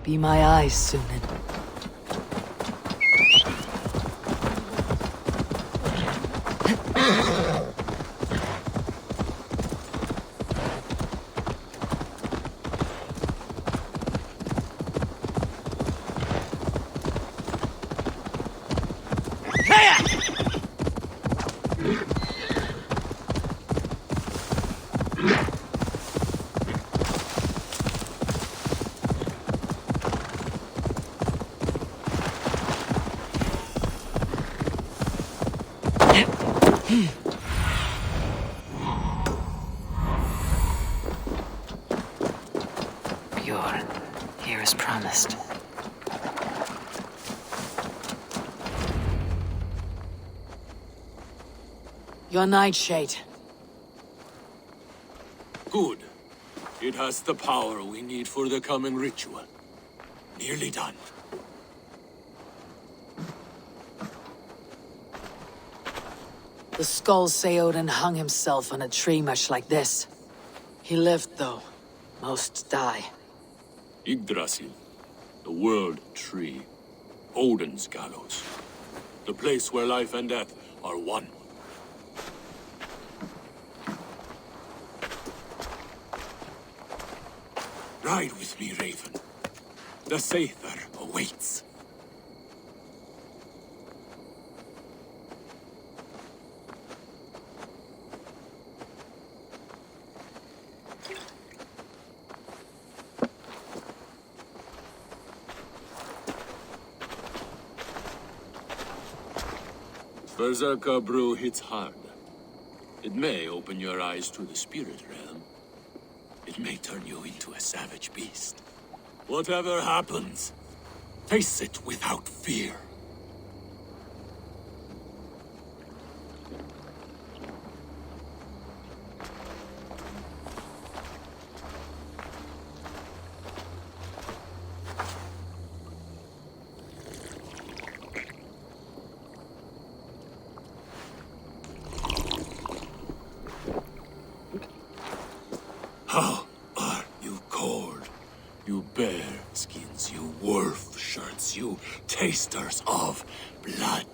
Be my eyes, Sunan. Bjorn, here as promised. Your nightshade. Good. It has the power we need for the coming ritual. Nearly done. The skulls say Odin hung himself on a tree much like this. He lived, though. Most die. Yggdrasil, the world tree. Odin's gallows. The place where life and death are one. Ride with me, Raven. The Sather awaits. Berserker brew hits hard. It may open your eyes to the spirit realm. It may turn you into a savage beast. Whatever happens, face it without fear. How are you cold? You bear skins, you wolf shirts, you tasters of blood.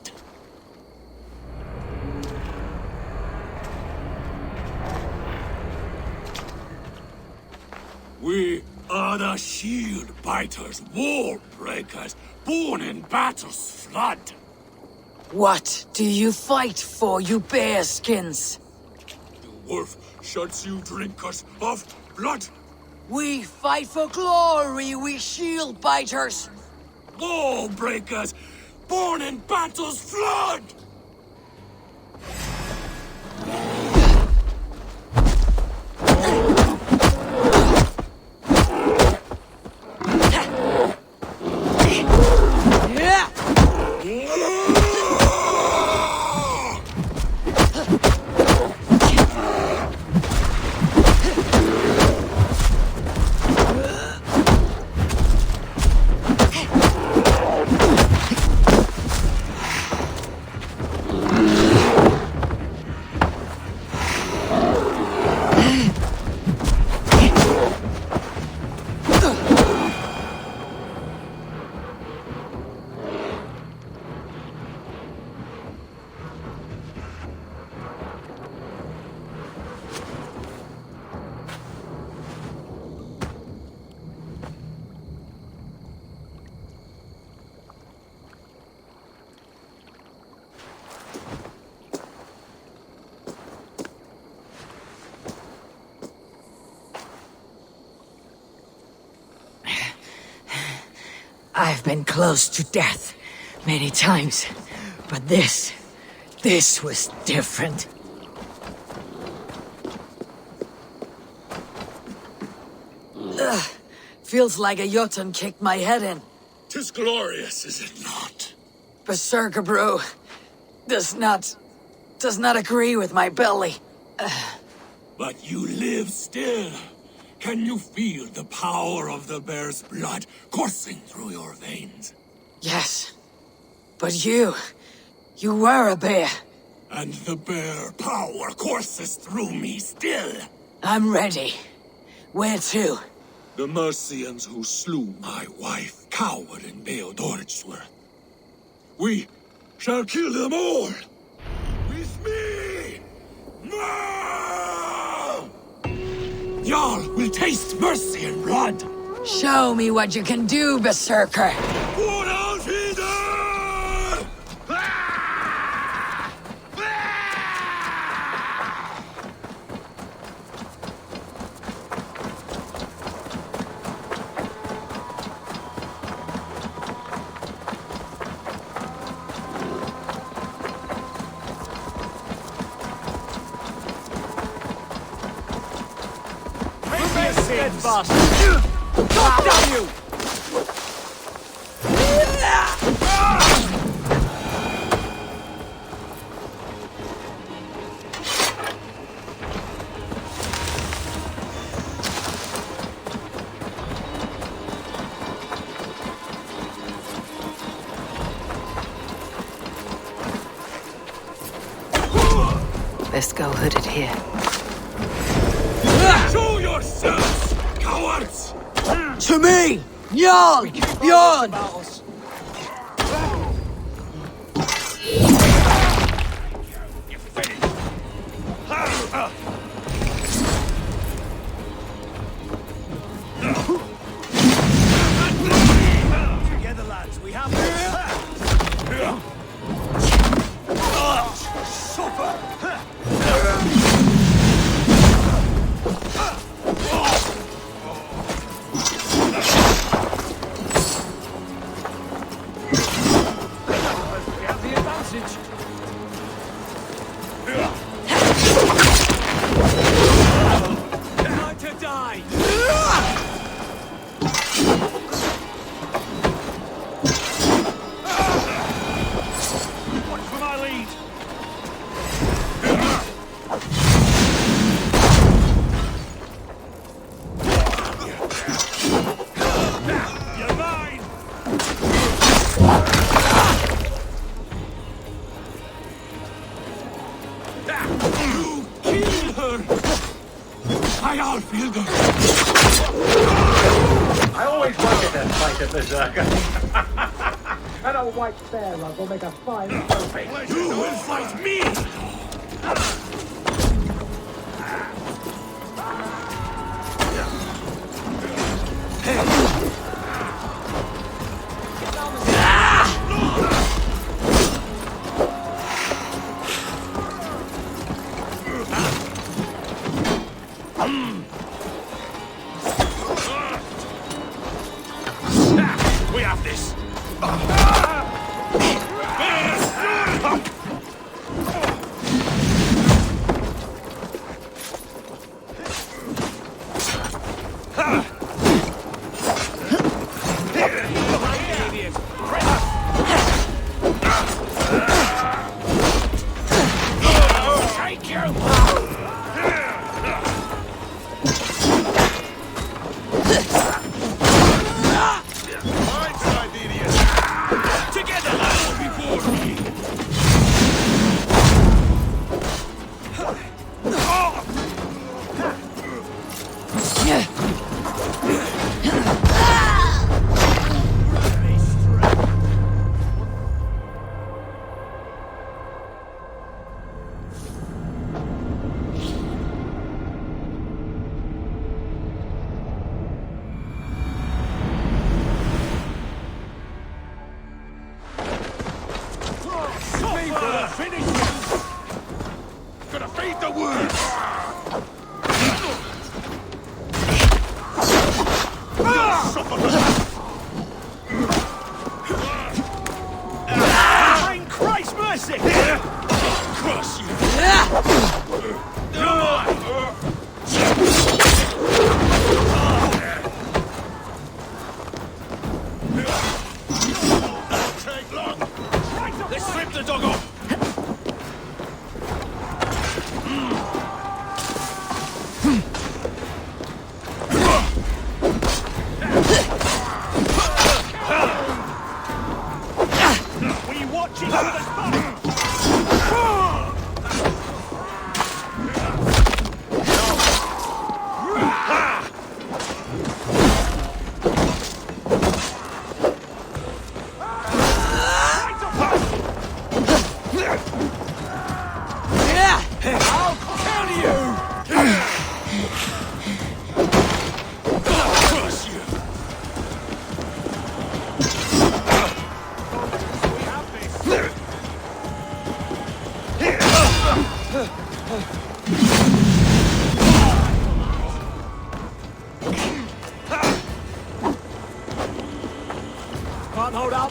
We are the shield biters, wall breakers, born in battle's flood. What do you fight for, you bearskins? You wolf shirts, you drinkers of blood. We fight for glory, we shield biters! Wall breakers, born in battle's flood! I've been close to death many times, but this was different. Ugh, feels like a Jotun kicked my head in. 'Tis glorious, is it not? Berserker brew does not agree with my belly. But you live still. Can you feel the power of the bear's blood coursing through your veins? Yes, but you were a bear. And the bear power courses through me still. I'm ready. Where to? The Mercians who slew my wife cower in Beodoritsworth. We shall kill them all! With me! No! Y'all will taste mercy and blood! Show me what you can do, Berserker! Steadfast! God damn you! Let's go hooded here. Show yourselves, cowards! To me! Jarl! Bjorn! Together, lads, we have I always wanted to fight a berserker. An old white bear rug will make a fine trophy. You will fight me! We have this! Gonna feed the word! Christ mercy! Cross you! You're mine! Take long! Let's strip the dog off! Were you watching for the spot?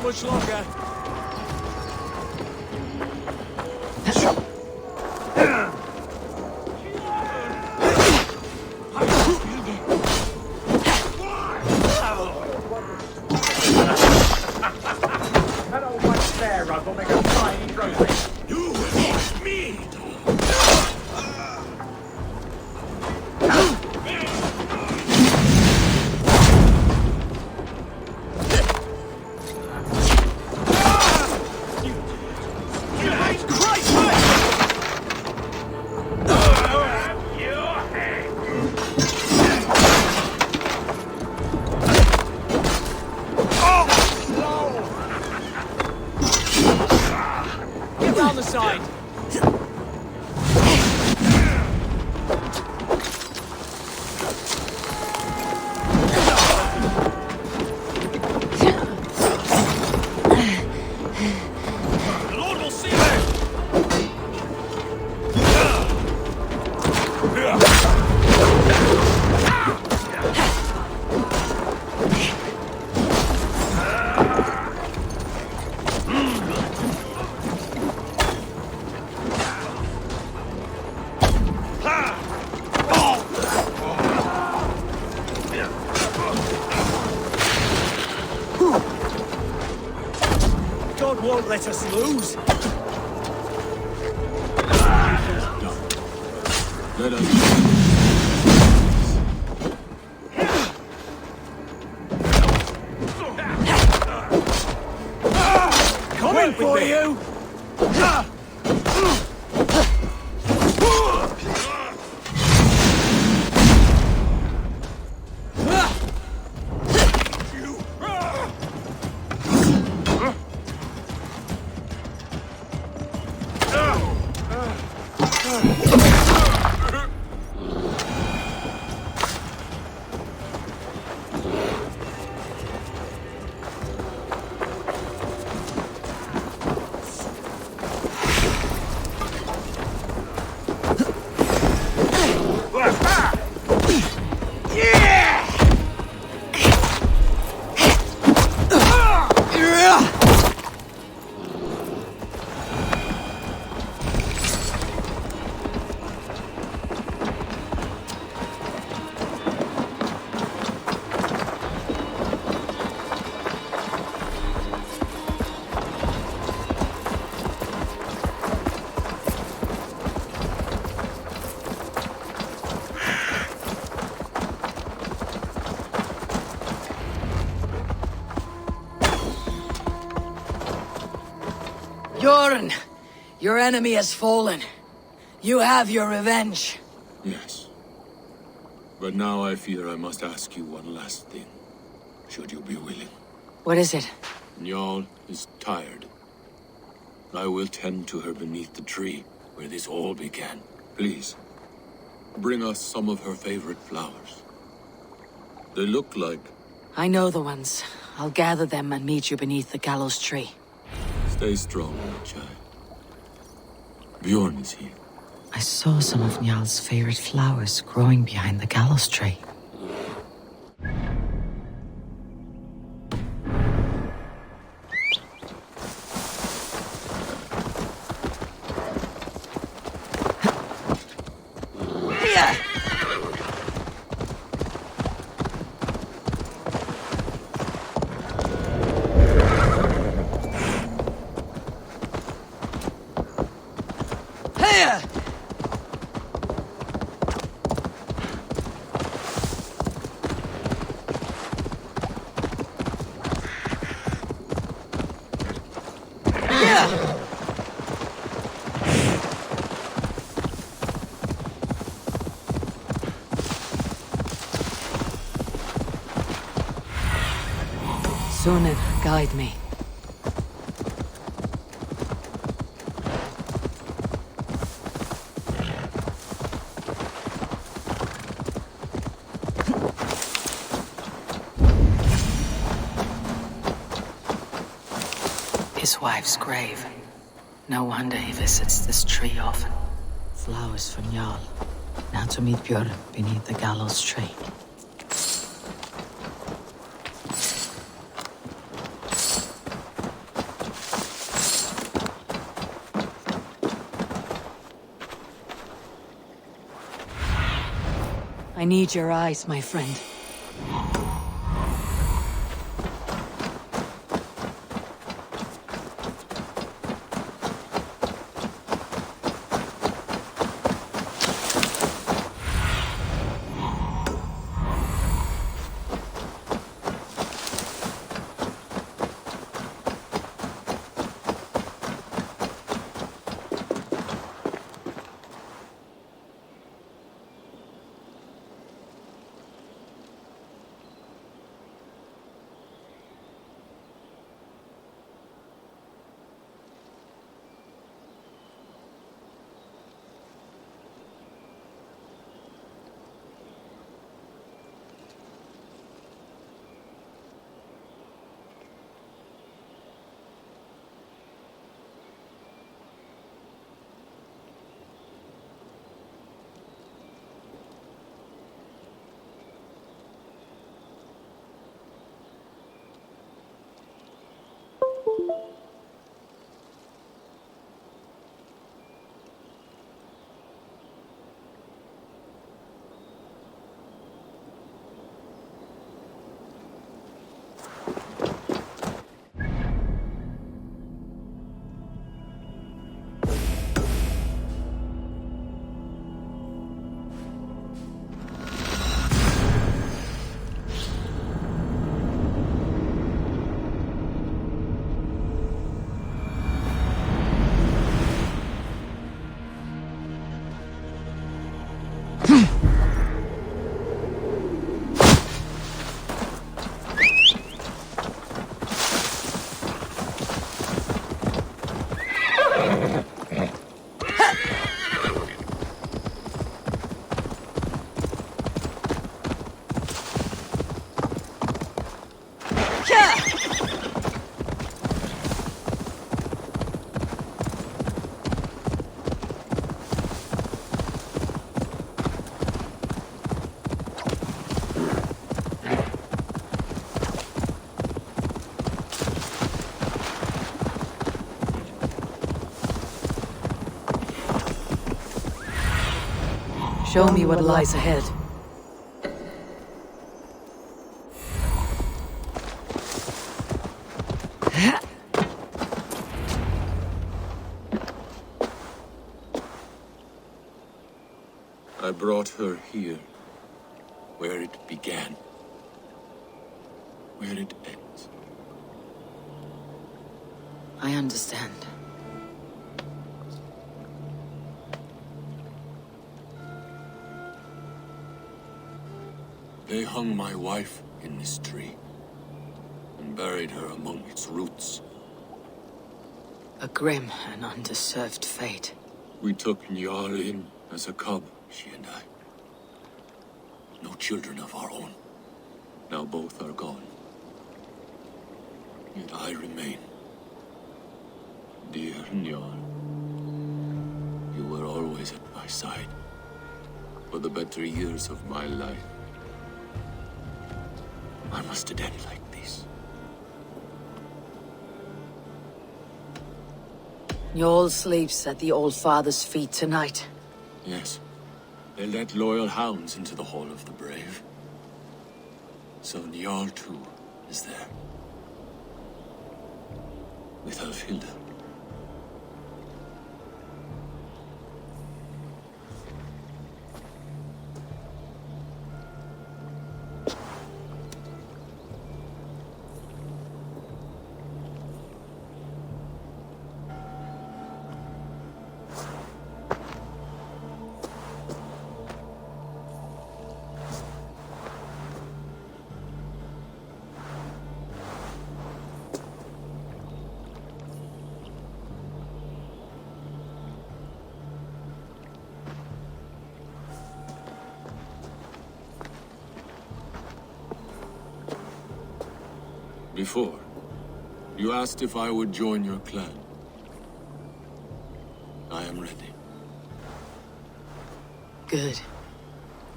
much longer. That old white spare rug will make a fine trophy. You will watch me. Down the side. The Lord will see you. God won't let us lose. Let us. Coming for you. Yoren, your enemy has fallen. You have your revenge. Yes. But now I fear I must ask you one last thing. Should you be willing. What is it? Njal is tired. I will tend to her beneath the tree where this all began. Please, bring us some of her favorite flowers. They look like... I know the ones. I'll gather them and meet you beneath the gallows tree. Stay strong, my child. Bjorn is here. I saw some of Njal's favorite flowers growing behind the gallows tree. Sunan, guide me. His wife's grave. No wonder he visits this tree often. Flowers from Njal. Now to meet Bjorn beneath the gallows tree. I need your eyes, my friend. Show me what lies ahead. I brought her here, where it began, where it ends. I understand. They hung my wife in this tree and buried her among its roots. A grim and undeserved fate. We took Njal in as a cub, she and I. No children of our own. Now both are gone. Yet I remain. Dear Njal, you were always at my side for the better years of my life. I must end like this. Njal sleeps at the Old Father's feet tonight. Yes. They let loyal hounds into the Hall of the Brave. So Njal too is there. With Alfilda. Before, you asked if I would join your clan. I am ready. Good.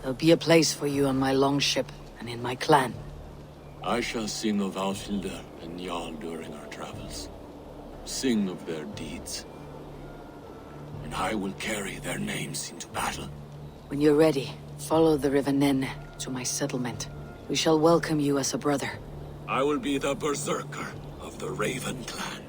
There'll be a place for you on my longship and in my clan. I shall sing of Alfilda and Njal during our travels. Sing of their deeds. And I will carry their names into battle. When you're ready, Follow the river Nen to my settlement. We shall welcome you as a brother. I will be the berserker of the Raven clan.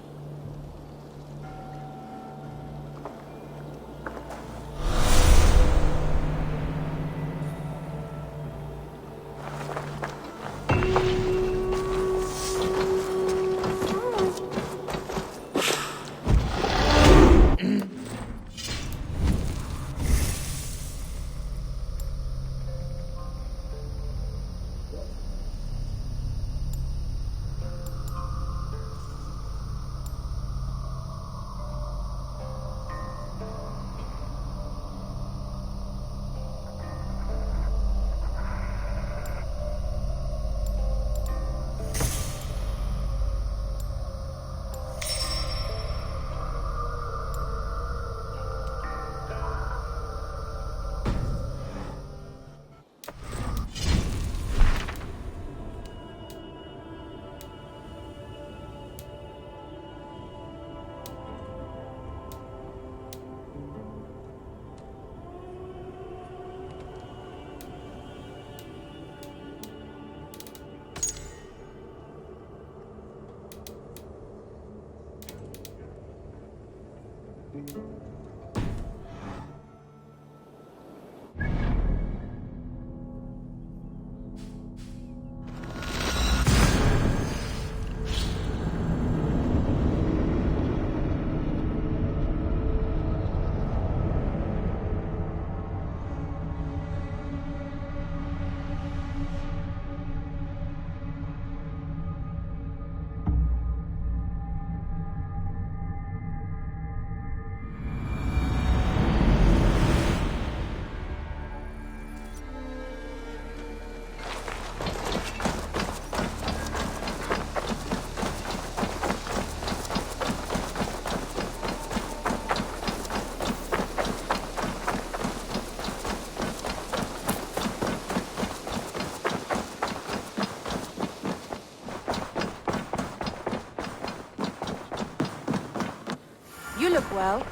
You look well.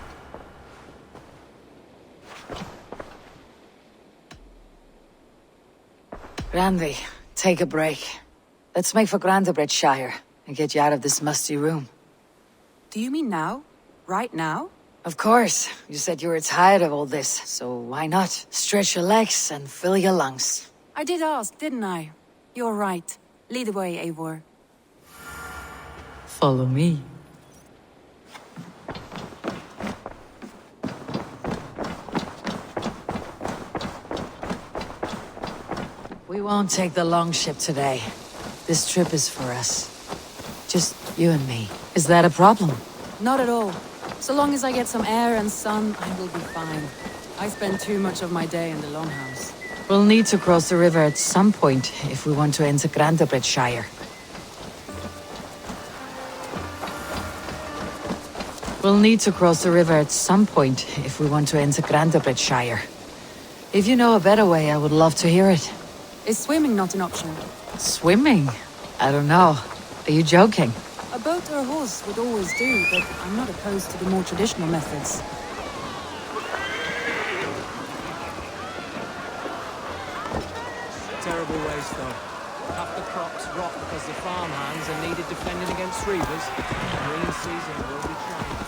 Randy, take a break. Let's make for Grandabridgeshire and get you out of this musty room. Do you mean now? Right now? Of course. You said you were tired of all this, so why not? Stretch your legs and fill your lungs. I did ask, didn't I? You're right. Lead the way, Eivor. Follow me. We won't take the long ship today. This trip is for us. Just you and me. Is that a problem? Not at all. So long as I get some air and sun, I will be fine. I spend too much of my day in the Longhouse. We'll need to cross the river at some point if we want to enter Grandabridgeshire. We'll need to cross the river at some point if we want to enter Grandabridgeshire. If you know a better way, I would love to hear it. Is swimming not an option? Swimming? I don't know. Are you joking? A boat or a horse would always do, but I'm not opposed to the more traditional methods. Terrible waste, though. Half the crops rot because the farmhands are needed defending against reavers. Green season will be trying.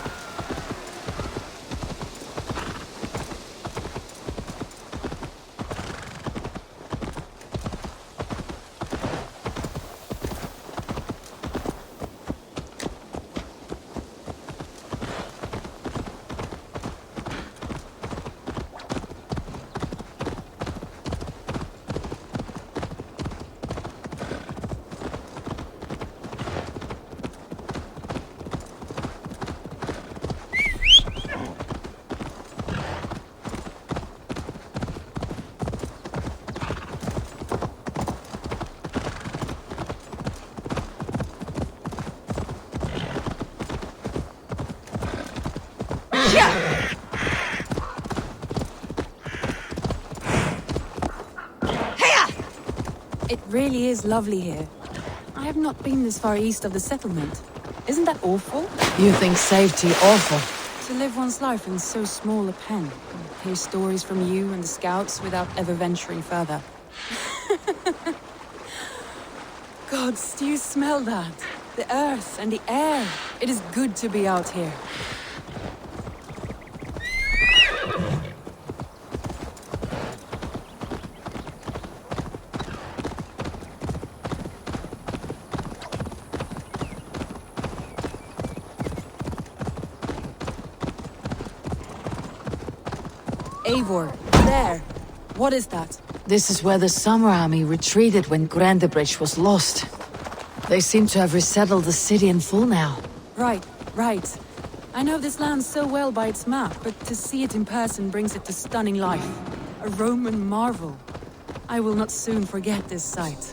It really is lovely here. I have not been this far east of the settlement. Isn't that awful? You think safety awful? To live one's life in so small a pen. hear stories from you and the scouts without ever venturing further. Gods, do you smell that? The earth and the air. It is good to be out here. Eivor, there. What is that? This is where the Summer Army retreated when Grandebridge was lost. They seem to have resettled the city in full now. Right. I know this land so well by its map, but to see it in person brings it to stunning life. A Roman marvel. I will not soon forget this sight.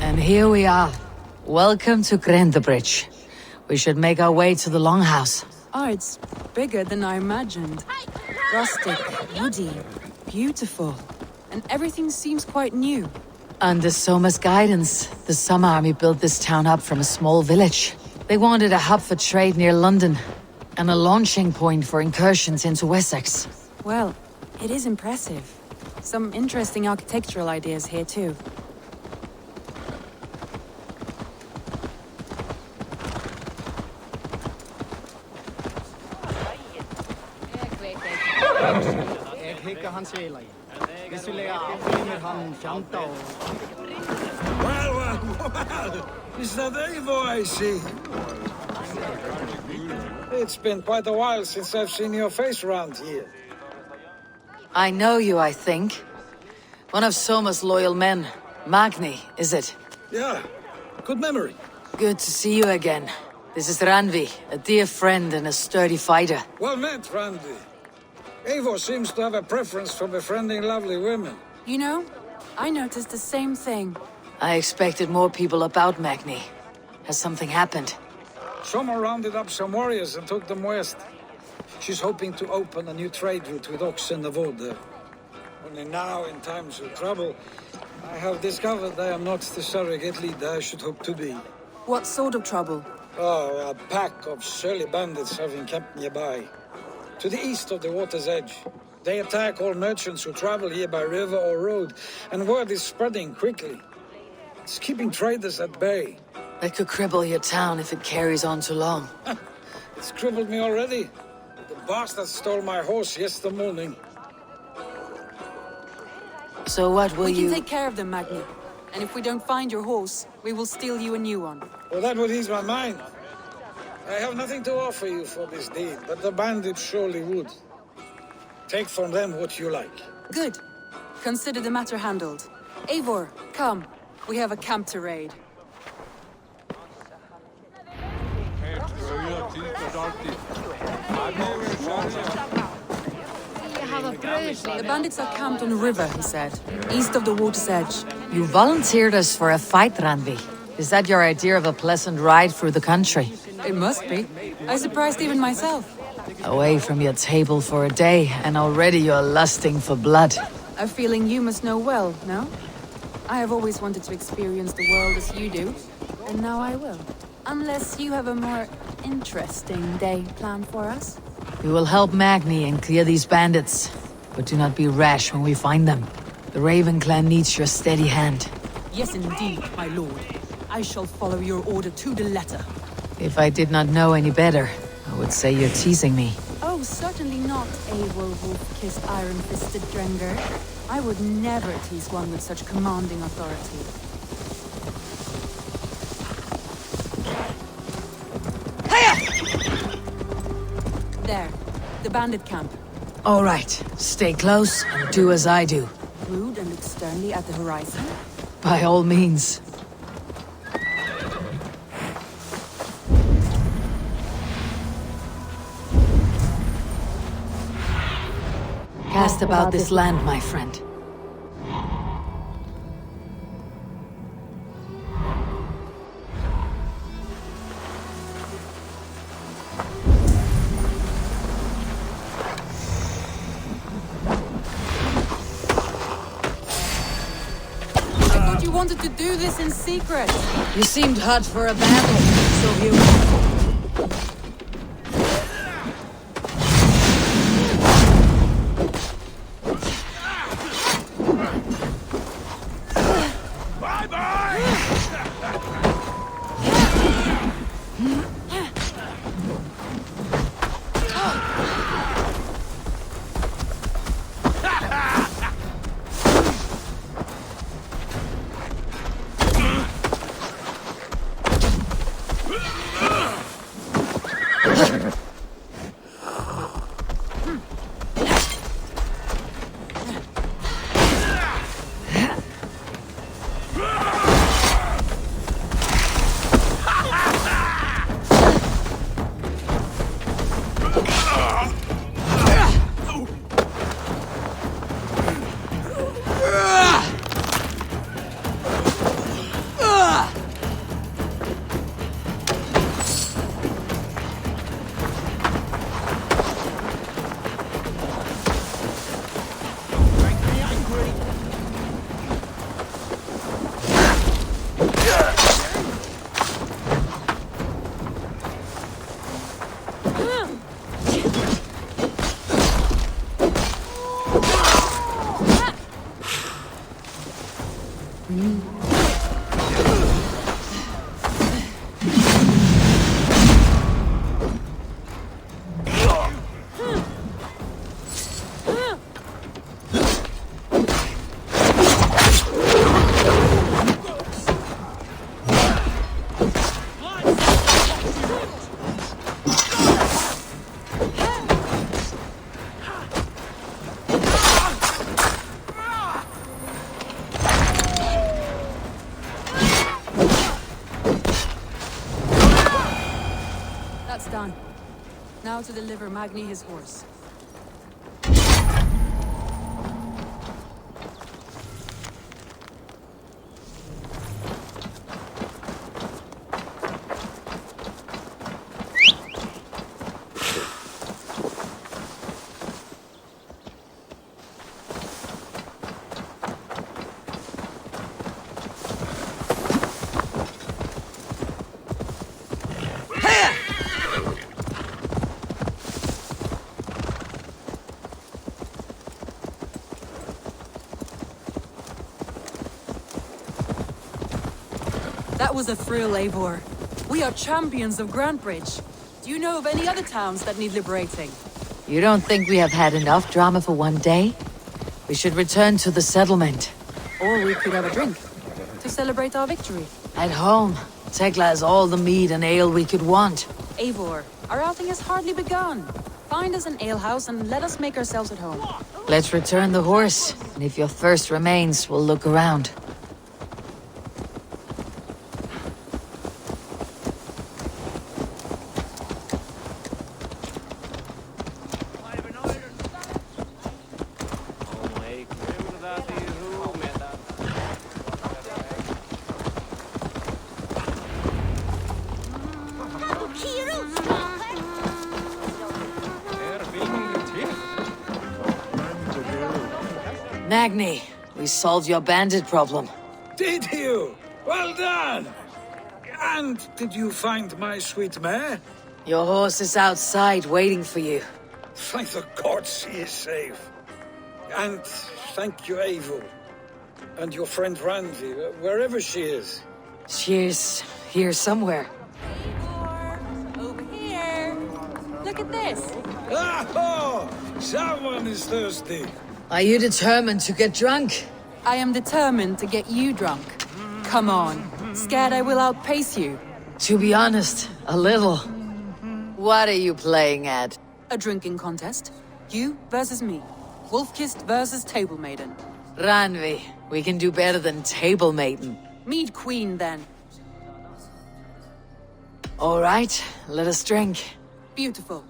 And here we are. Welcome to Grandebridge. We should make our way to the Longhouse. Oh, it's bigger than I imagined. Rustic, woody, beautiful. And everything seems quite new. Under Soma's guidance, the Summer Army built this town up from a small village. They wanted a hub for trade near London, and a launching point for incursions into Wessex. Well, it is impressive. Some interesting architectural ideas here too. Well, is that Eivor I see? It's been quite a while since I've seen your face around here. I know you, I think. One of Soma's loyal men. Magni, is it? Yeah, good memory. Good to see you again. This is Ranvi, a dear friend and a sturdy fighter. Well met, Randy. Eivor seems to have a preference for befriending lovely women. You know, I noticed the same thing. I expected more people about Magni. Has something happened? Soma rounded up some warriors and took them west. She's hoping to open a new trade route with Ox and the Voda. Only now, in times of trouble, I have discovered I am not the surrogate leader I should hope to be. What sort of trouble? Oh, a pack of surly bandits have encamped nearby. To the east of the water's edge. They attack all merchants who travel here by river or road, and word is spreading quickly. It's keeping traders at bay. That could cripple your town if it carries on too long. It's crippled me already. The bastard stole my horse yesterday morning. So what will We you... can take care of them, Magni. And if we don't find your horse, we will steal you a new one. Well, that would ease my mind. I have nothing to offer you for this deed, but the bandits surely would. Take from them what you like. Good. Consider the matter handled. Eivor, come. We have a camp to raid. The bandits are camped on a river, he said. East of the water's edge. You volunteered us for a fight, Ranvi. Is that your idea of a pleasant ride through the country? It must be. I surprised even myself. Away from your table for a day, and already you're lusting for blood. A feeling you must know well, no? I have always wanted to experience the world as you do, and now I will. Unless you have a more interesting day planned for us. We will help Magni and clear these bandits, but do not be rash when we find them. The Raven clan needs your steady hand. Yes, indeed, my lord. I shall follow your order to the letter. If I did not know any better, I would say you're teasing me. Oh, certainly not, Eivor wolf-kissed iron-fisted Drenger. I would never tease one with such commanding authority. There, the bandit camp. All right, stay close and do as I do. Rude and look sternly at the horizon. By all means. Cast about this land, my friend. wanted to do this in secret. You seemed hot for a battle, so here we go. That's done. Now to deliver Magni his horse. That was a thrill, Eivor. We are champions of Grantbridge. Do you know of any other towns that need liberating? You don't think we have had enough drama for one day? We should return to the settlement. Or we could have a drink to celebrate our victory. At home, Tekla has all the mead and ale we could want. Eivor, our outing has hardly begun. Find us an alehouse and let us make ourselves at home. Let's return the horse, and if your thirst remains, we'll look around. Magni, we solved your bandit problem. Did you? Well done! And did you find my sweet mare? Your horse is outside waiting for you. Thank the gods she is safe. And thank you, Eivor. And your friend Randvi, wherever she is. She's here somewhere. Eivor, over here. Look at this. Oh! Someone is thirsty. Are you determined to get drunk? I am determined to get you drunk. Come on. Scared I will outpace you? To be honest, a little. What are you playing at? A drinking contest. You versus me. Wolf-kissed versus Table Maiden. Ranvi, we can do better than Table Maiden. Mead Queen, then. All right, let us drink. Beautiful.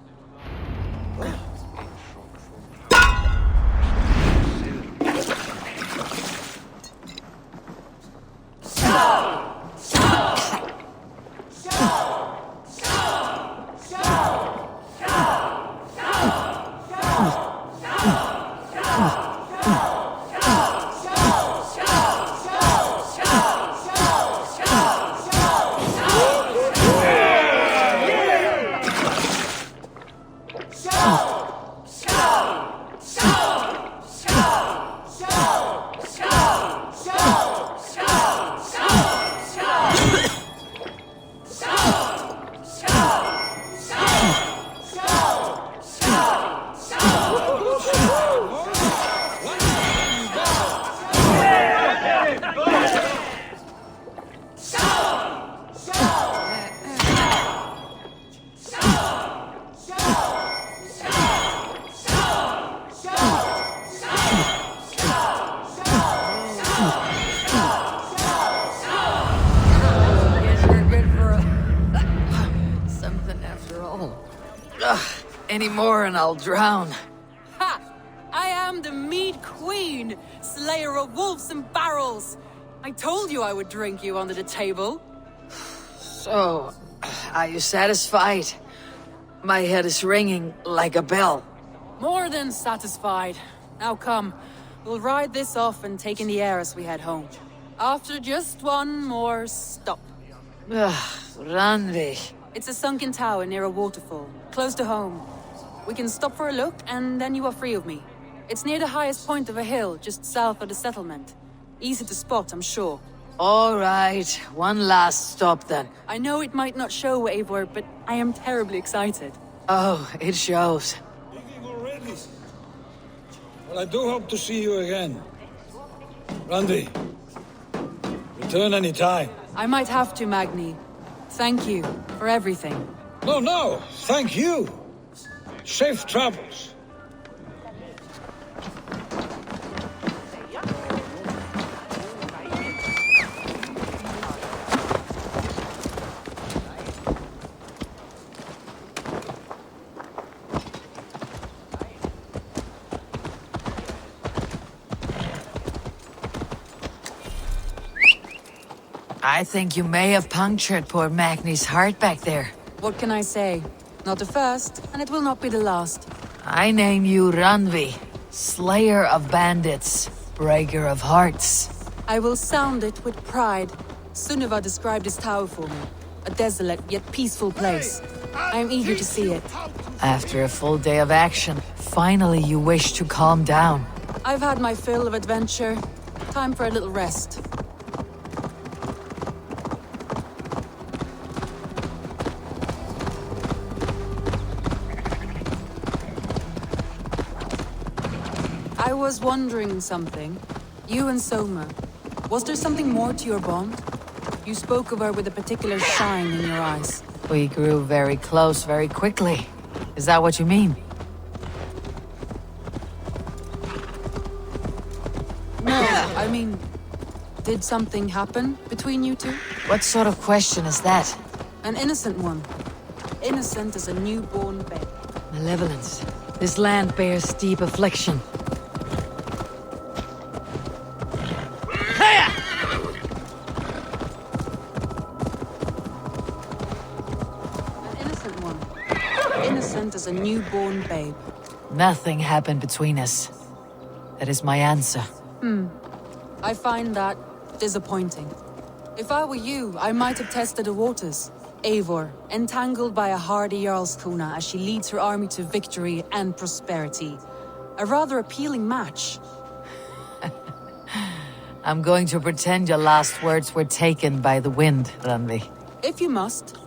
Any more and I'll drown. Ha! I am the mead queen, slayer of wolves and barrels. I told you I would drink you under the table. So, are you satisfied? My head is ringing like a bell. More than satisfied. Now come, we'll ride this off and take in the air as we head home. After just one more stop. Randvi. It's a sunken tower near a waterfall, close to home. We can stop for a look, and then you are free of me. It's near the highest point of a hill, just south of the settlement. Easy to spot, I'm sure. All right, one last stop then. I know it might not show, Eivor, but I am terribly excited. Oh, it shows. Leaving already? Well, I do hope to see you again. Randy, return any time. I might have to, Magni. Thank you for everything. No, thank you. Safe travels. I think you may have punctured poor Magni's heart back there. What can I say? Not the first, and it will not be the last. I name you Ranvi, slayer of bandits, breaker of hearts. I will sound it with pride. Sunniva described this tower for me. A desolate yet peaceful place. I am eager to see it. After a full day of action, finally you wish to calm down. I've had my fill of adventure. Time for a little rest. I was wondering something. You and Soma. Was there something more to your bond? You spoke of her with a particular shine in your eyes. We grew very close very quickly. Is that what you mean? No, I mean, did something happen between you two? What sort of question is that? An innocent one. Innocent as a newborn babe. Malevolence. This land bears deep affliction. Innocent as a newborn babe. Nothing happened between us. That is my answer. I find that disappointing. If I were you, I might have tested the waters. Eivor, entangled by a hardy Jarlskona as she leads her army to victory and prosperity. A rather appealing match. I'm going to pretend your last words were taken by the wind, Ranvi. If you must.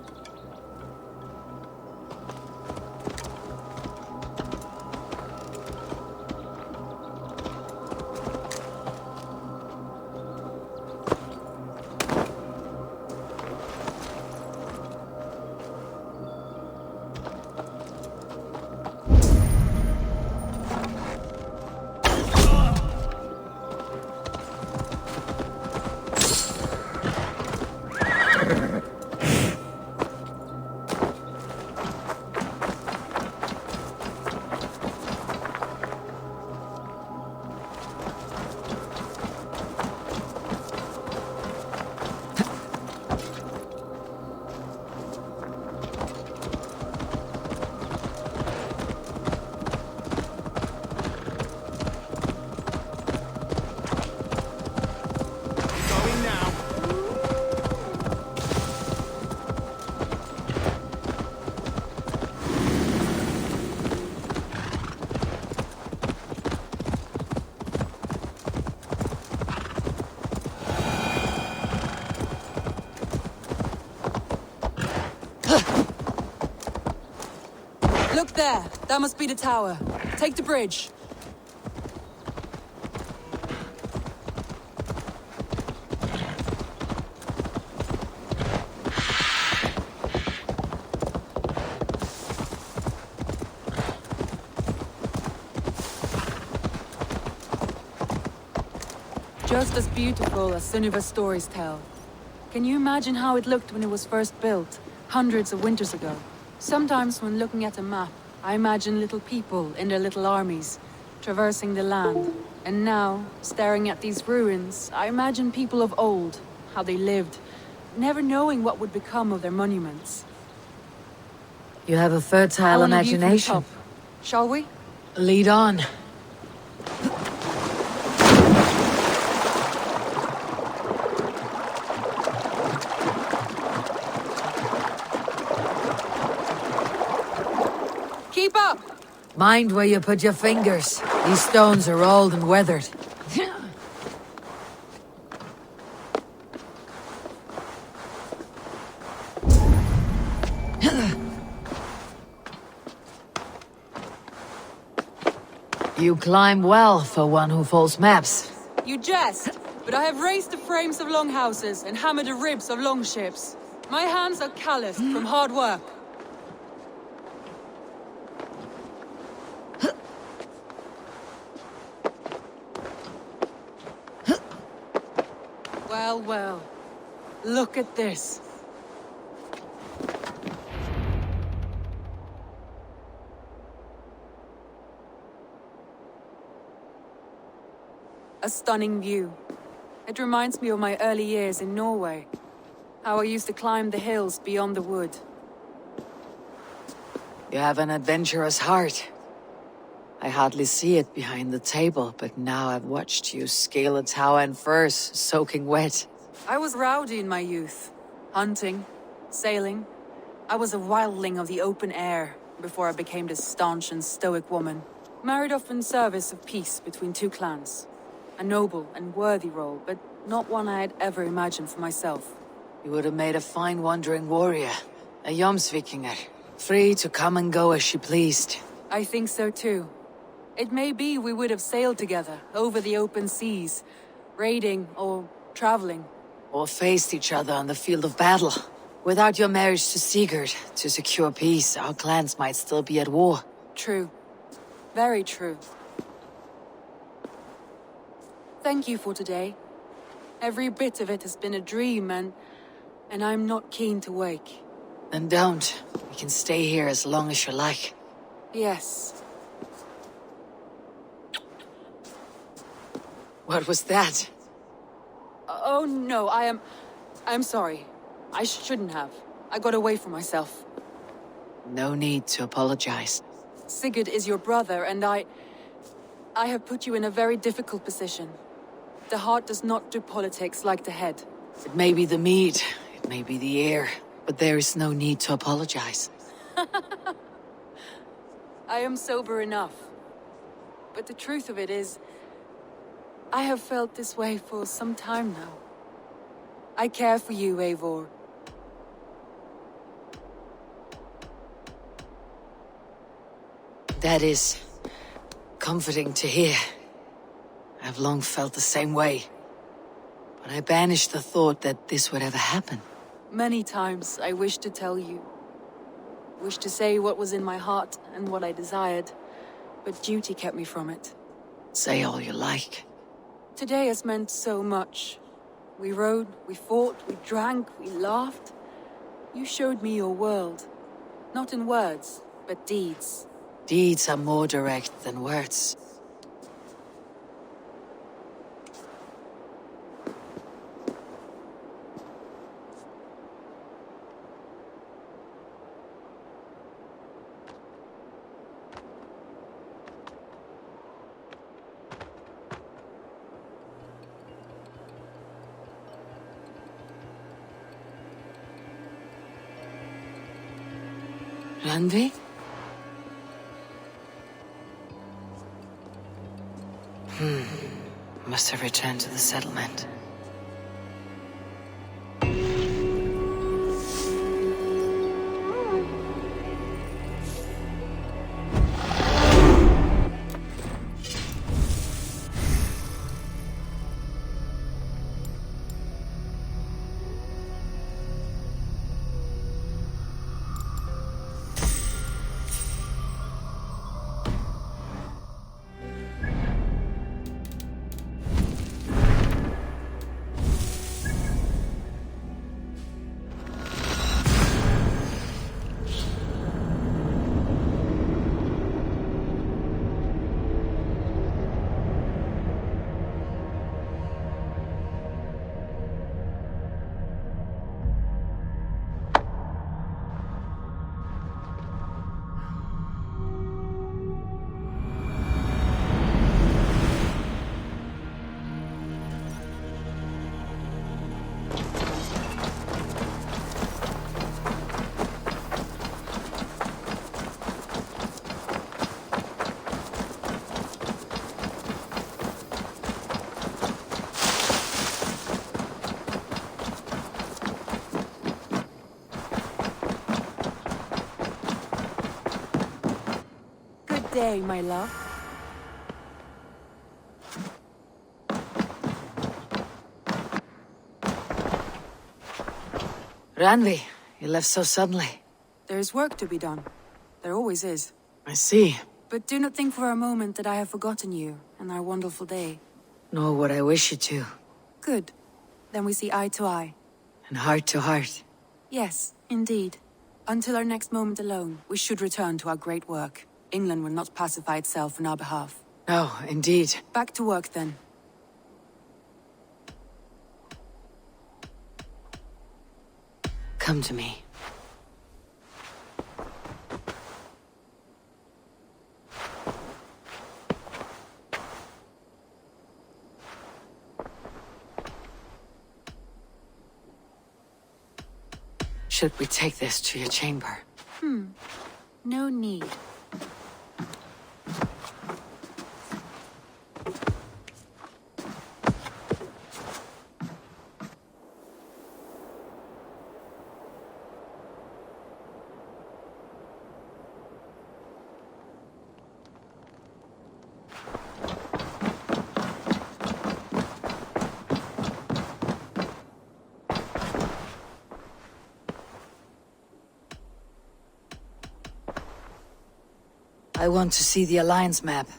Look there. That must be the tower. Take the bridge. Just as beautiful as Sunniva's stories tell. Can you imagine how it looked when it was first built, hundreds of winters ago? Sometimes when looking at a map, I imagine little people in their little armies, traversing the land. And now, staring at these ruins, I imagine people of old, how they lived, never knowing what would become of their monuments. You have a fertile I want a view from the imagination. top. Shall we? Lead on. Keep up! Mind where you put your fingers. These stones are old and weathered. You climb well for one who folds maps. You jest, but I have raised the frames of longhouses and hammered the ribs of longships. My hands are calloused from hard work. Well, well. Look at this. A stunning view. It reminds me of my early years in Norway. How I used to climb the hills beyond the wood. You have an adventurous heart. I hardly see it behind the table, but now I've watched you scale a tower in furs, soaking wet. I was rowdy in my youth. Hunting, sailing. I was a wildling of the open air before I became this staunch and stoic woman. Married off in service of peace between two clans. A noble and worthy role, but not one I had ever imagined for myself. You would have made a fine wandering warrior. A Jomsvikinger. Free to come and go as she pleased. I think so too. It may be we would have sailed together, over the open seas, raiding or traveling. Or faced each other on the field of battle. Without your marriage to Sigurd, to secure peace, our clans might still be at war. True. Very true. Thank you for today. Every bit of it has been a dream, and I'm not keen to wake. Then don't. We can stay here as long as you like. Yes. What was that? Oh no, I'm sorry. I shouldn't have. I got away from myself. No need to apologize. Sigurd is your brother, and I have put you in a very difficult position. The heart does not do politics like the head. It may be the meat, it may be the air, but there is no need to apologize. I am sober enough. But the truth of it is, I have felt this way for some time now. I care for you, Eivor. That is comforting to hear. I've long felt the same way. But I banished the thought that this would ever happen. Many times I wished to tell you. Wished to say what was in my heart and what I desired. But duty kept me from it. Say all you like. Today has meant so much. We rode, we fought, we drank, we laughed. You showed me your world. Not in words, but deeds. Deeds are more direct than words. Randi? Must have returned to the settlement. day, my love. Ranvi, you left so suddenly. There is work to be done. There always is. I see. But do not think for a moment that I have forgotten you and our wonderful day. Nor would I wish you to. Good. Then we see eye to eye. And heart to heart. Yes, indeed. Until our next moment alone, we should return to our great work. England will not pacify itself on our behalf. No, indeed. Back to work, then. Come to me. Should we take this to your chamber? No need. I want to see the Alliance map.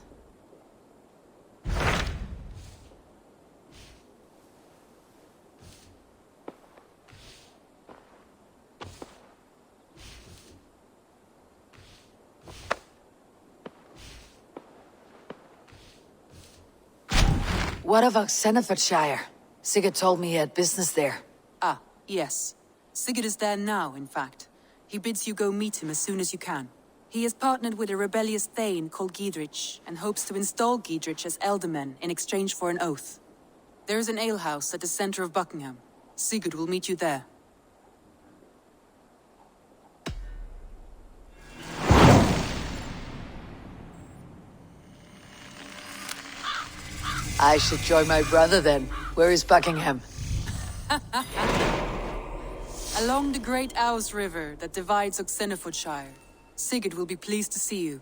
What about Xenofordshire? Sigurd told me he had business there. Ah, yes. Sigurd is there now, in fact. He bids you go meet him as soon as you can. He has partnered with a rebellious Thane called Giedrich, and hopes to install Giedrich as Elderman in exchange for an oath. There is an alehouse at the center of Buckingham. Sigurd will meet you there. I should join my brother then. Where is Buckingham? Along the great Ouse River that divides Xenofordshire. Sigurd will be pleased to see you.